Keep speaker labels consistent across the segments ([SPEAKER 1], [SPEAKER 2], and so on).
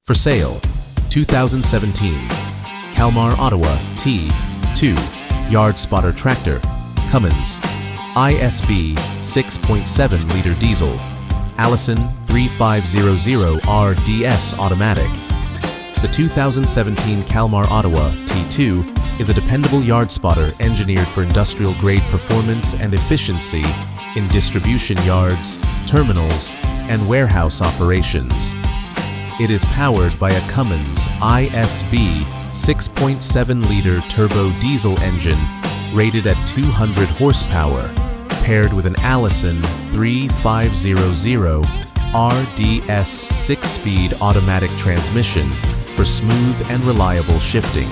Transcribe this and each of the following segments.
[SPEAKER 1] For sale, 2017 Kalmar Ottawa T2 Yard Spotter Tractor, Cummins Isb 6.7L diesel, Allison 3500 RDS automatic. The 2017 Kalmar Ottawa T2 is a dependable yard spotter engineered for industrial-grade performance and efficiency in distribution yards, terminals, and warehouse operations. It is powered by a Cummins Isb 6.7L turbo diesel engine rated at 200 horsepower, paired with an Allison 3500 RDS 6-speed automatic transmission for smooth and reliable shifting.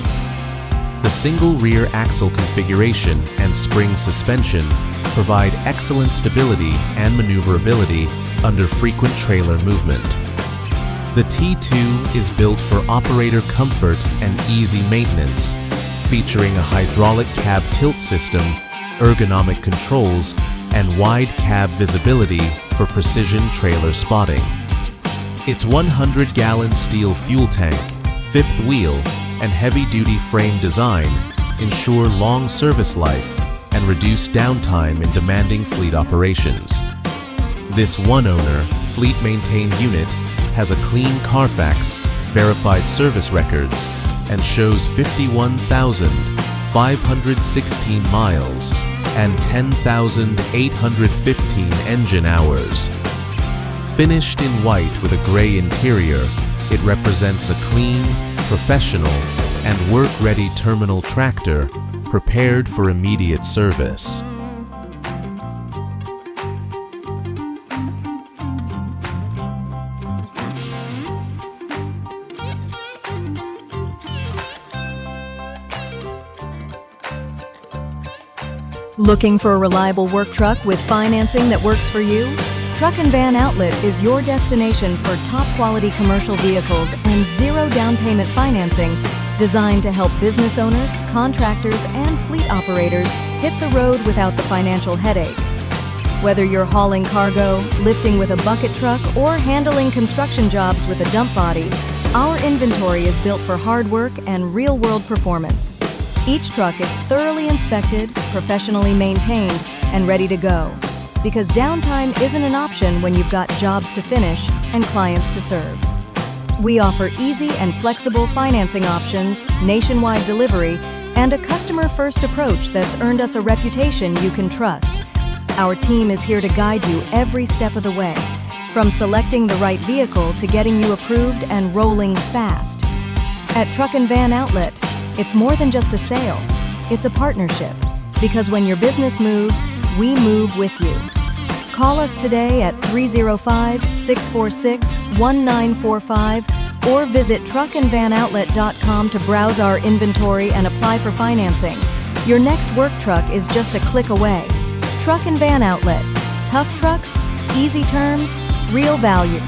[SPEAKER 1] The single rear axle configuration and spring suspension provide excellent stability and maneuverability under frequent trailer movement. The T2 is built for operator comfort and easy maintenance, featuring a hydraulic cab tilt system, ergonomic controls, and wide cab visibility for precision trailer spotting. Its 100-gallon steel fuel tank, fifth wheel, and heavy-duty frame design ensure long service life and reduce downtime in demanding fleet operations. This one-owner, fleet-maintained unit has a clean Carfax, verified service records, and shows 51,516 miles and 10,815 engine hours. Finished in white with a gray interior, it represents a clean, professional, and work-ready terminal tractor prepared for immediate service.
[SPEAKER 2] Looking for a reliable work truck with financing that works for you? Truck and Van Outlet is your destination for top-quality commercial vehicles and zero down payment financing designed to help business owners, contractors, and fleet operators hit the road without the financial headache. Whether you're hauling cargo, lifting with a bucket truck, or handling construction jobs with a dump body, our inventory is built for hard work and real-world performance. Each truck is thoroughly inspected, professionally maintained, and ready to go. Because downtime isn't an option when you've got jobs to finish and clients to serve. We offer easy and flexible financing options, nationwide delivery, and a customer-first approach that's earned us a reputation you can trust. Our team is here to guide you every step of the way, from selecting the right vehicle to getting you approved and rolling fast. At Truck and Van Outlet, it's more than just a sale, it's a partnership. Because when your business moves, we move with you. Call us today at 305-646-1945 or visit truckandvanoutlet.com to browse our inventory and apply for financing. Your next work truck is just a click away. Truck and Van Outlet. Tough trucks, easy terms, real value.